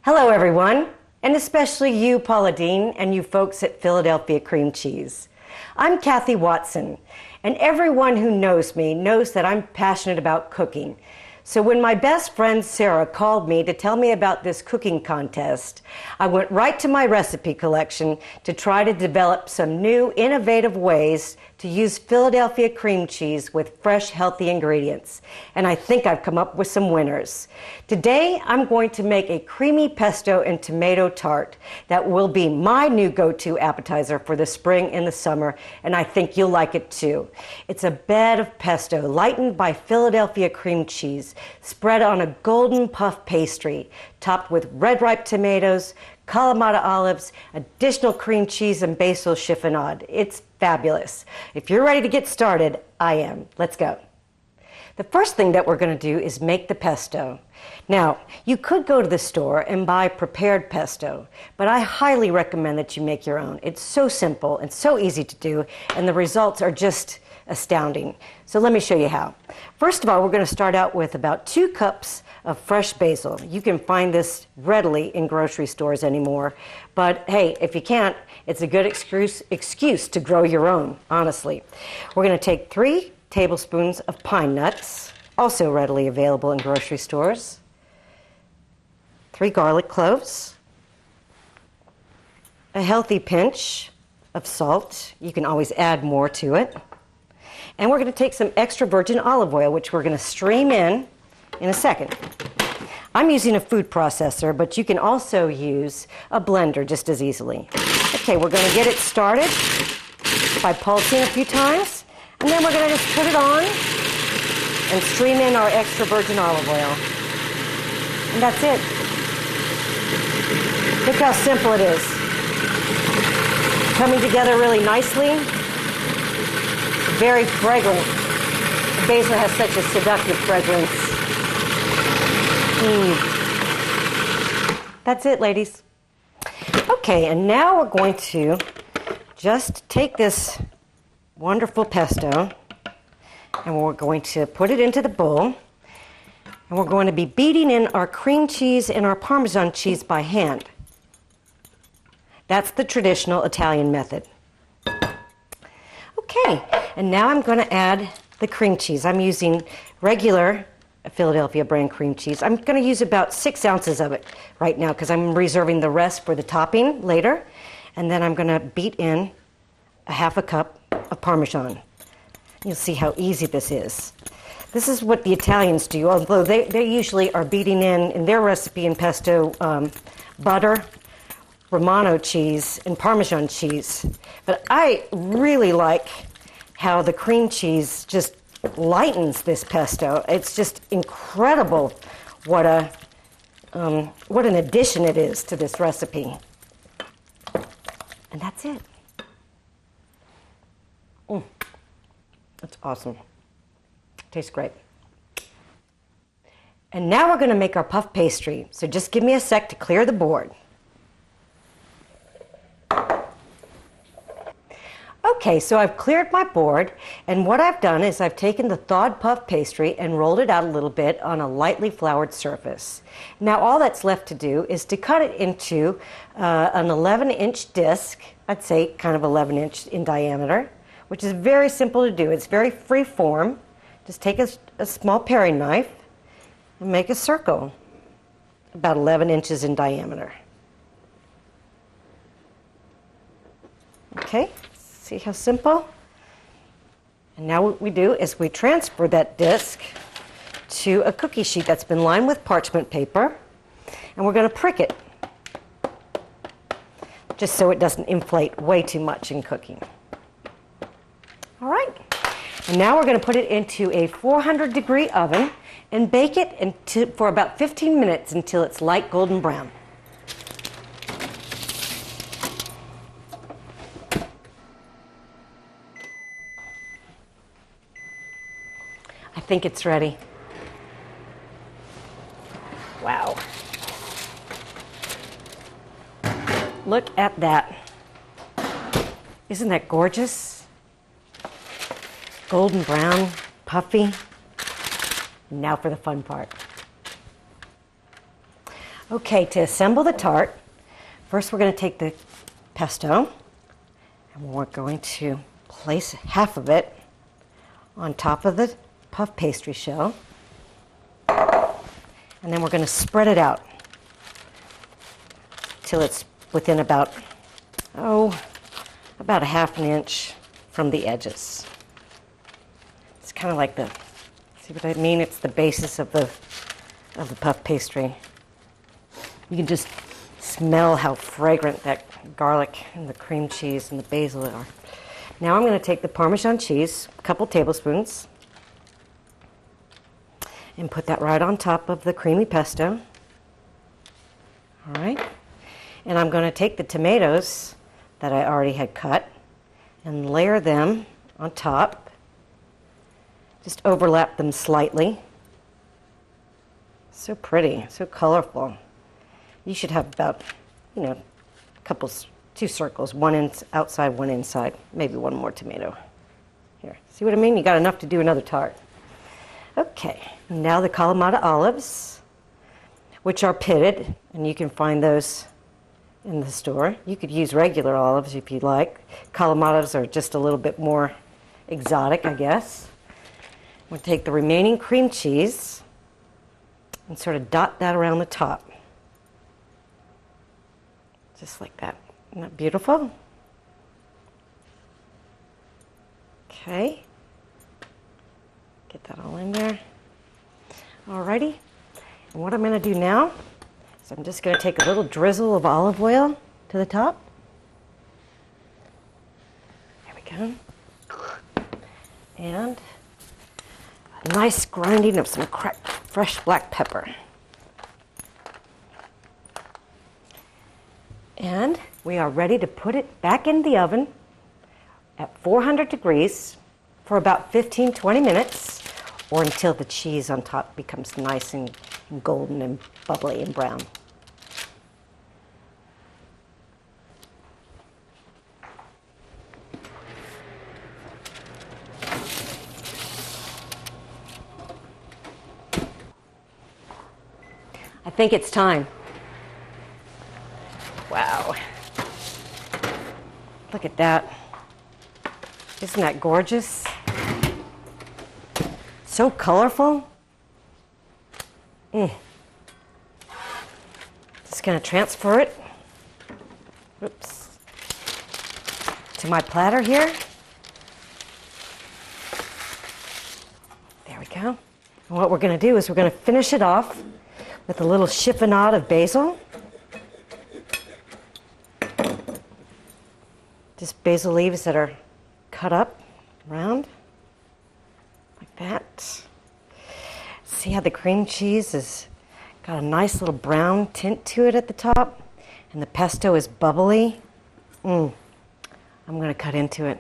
Hello everyone, and especially you, Paula Deen, and you folks at Philadelphia Cream Cheese. I'm Kathie Watson, and everyone who knows me knows that I'm passionate about cooking. So when my best friend Sarah called me to tell me about this cooking contest, I went right to my recipe collection to try to develop some new innovative ways to use Philadelphia cream cheese with fresh, healthy ingredients. And I think I've come up with some winners. Today, I'm going to make a creamy pesto and tomato tart that will be my new go-to appetizer for the spring and the summer, and I think you'll like it too. It's a bed of pesto lightened by Philadelphia cream cheese, spread on a golden puff pastry, topped with red ripe tomatoes, kalamata olives, additional cream cheese, and basil chiffonade. It's fabulous. If you're ready to get started, I am. Let's go. The first thing that we're going to do is make the pesto. Now, you could go to the store and buy prepared pesto, but I highly recommend that you make your own. It's so simple and so easy to do, and the results are just astounding. So let me show you how. First of all, we're going to start out with about 2 cups of fresh basil. You can find this readily in grocery stores anymore, but hey, if you can't, it's a good excuse to grow your own, honestly. We're going to take 3 tablespoons of pine nuts, also readily available in grocery stores, 3 garlic cloves, a healthy pinch of salt. You can always add more to it. And we're going to take some extra virgin olive oil, which we're going to stream in a second. I'm using a food processor, but you can also use a blender just as easily. Okay, we're going to get it started by pulsing a few times, and then we're going to just put it on and stream in our extra virgin olive oil. And that's it. Look how simple it is. Coming together really nicely. Very fragrant. The basil has such a seductive fragrance. That's it, ladies. Okay, and now we're going to just take this wonderful pesto and we're going to put it into the bowl, and we're going to be beating in our cream cheese and our Parmesan cheese by hand. That's the traditional Italian method. Okay, and now I'm going to add the cream cheese. I'm using regular Philadelphia brand cream cheese. I'm going to use about 6 ounces of it right now because I'm reserving the rest for the topping later. And then I'm going to beat in a 1/2 cup of Parmesan. You'll see how easy this is. This is what the Italians do, although they usually are beating in their recipe in pesto, butter, Romano cheese, and Parmesan cheese. But I really like how the cream cheese just lightens this pesto. It's just incredible what an addition it is to this recipe. And that's it. That's awesome. Tastes great. And now we're going to make our puff pastry. So just give me a sec to clear the board. Okay, so I've cleared my board, and what I've done is I've taken the thawed puff pastry and rolled it out a little bit on a lightly floured surface. Now all that's left to do is to cut it into an 11-inch disc, I'd say kind of 11-inch in diameter, which is very simple to do. It's very free form. Just take a small paring knife and make a circle about 11 inches in diameter. Okay. See how simple? And now what we do is we transfer that disc to a cookie sheet that's been lined with parchment paper, and we're going to prick it just so it doesn't inflate way too much in cooking. All right. And now we're going to put it into a 400-degree oven and bake it for about 15 minutes until it's light golden brown. I think it's ready. Wow. Look at that. Isn't that gorgeous? Golden brown, puffy. Now for the fun part. Okay, to assemble the tart, first we're going to take the pesto and we're going to place half of it on top of the puff pastry shell, and then we're going to spread it out till it's within about a half an inch from the edges. It's kind of like see what I mean? It's the basis of the puff pastry. You can just smell how fragrant that garlic and the cream cheese and the basil are. Now I'm going to take the Parmesan cheese, a couple tablespoons, and put that right on top of the creamy pesto. All right. And I'm going to take the tomatoes that I already had cut and layer them on top. Just overlap them slightly. So pretty, so colorful. You should have about, two circles, one outside, one inside, maybe one more tomato. Here, see what I mean? You got enough to do another tart. Okay, now the kalamata olives, which are pitted, and you can find those in the store. You could use regular olives if you'd like. Kalamatas are just a little bit more exotic, I guess. We'll take the remaining cream cheese and sort of dot that around the top. Just like that. Isn't that beautiful? Okay. Get that all in there. Alrighty. And what I'm going to do now is I'm just going to take a little drizzle of olive oil to the top. There we go. And a nice grinding of some cracked fresh black pepper. And we are ready to put it back in the oven at 400 degrees for about 15-20 minutes, or until the cheese on top becomes nice and golden and bubbly and brown. I think it's time. Wow. Look at that. Isn't that gorgeous? So colorful. Just going to transfer it, to my platter here. There we go. And what we're going to do is we're going to finish it off with a little chiffonade of basil. Just basil leaves that are cut up round like that. See how the cream cheese has got a nice little brown tint to it at the top, and the pesto is bubbly. I'm going to cut into it.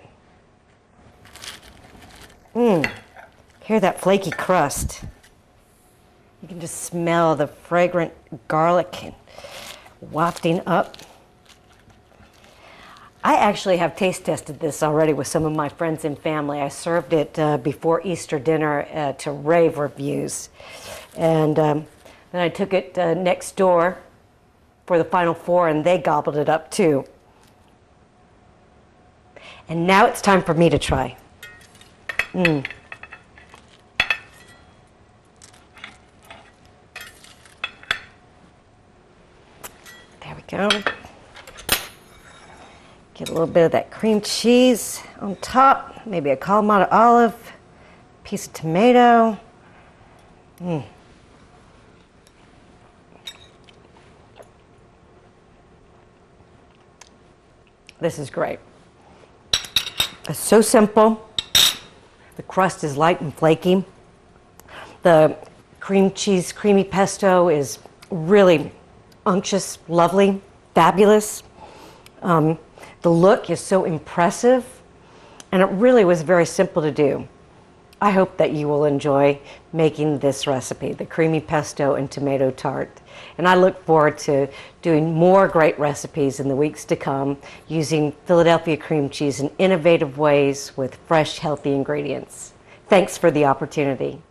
Hear that flaky crust. You can just smell the fragrant garlic wafting up. I actually have taste tested this already with some of my friends and family. I served it before Easter dinner to rave reviews. And then I took it next door for the final four, and they gobbled it up too. And now it's time for me to try. There we go. Get a little bit of that cream cheese on top, maybe a Kalamata olive, piece of tomato. This is great. It's so simple. The crust is light and flaky. The cream cheese, creamy pesto is really unctuous, lovely, fabulous. The look is so impressive, and it really was very simple to do. I hope that you will enjoy making this recipe, the creamy pesto and tomato tart. And I look forward to doing more great recipes in the weeks to come using Philadelphia cream cheese in innovative ways with fresh, healthy ingredients. Thanks for the opportunity.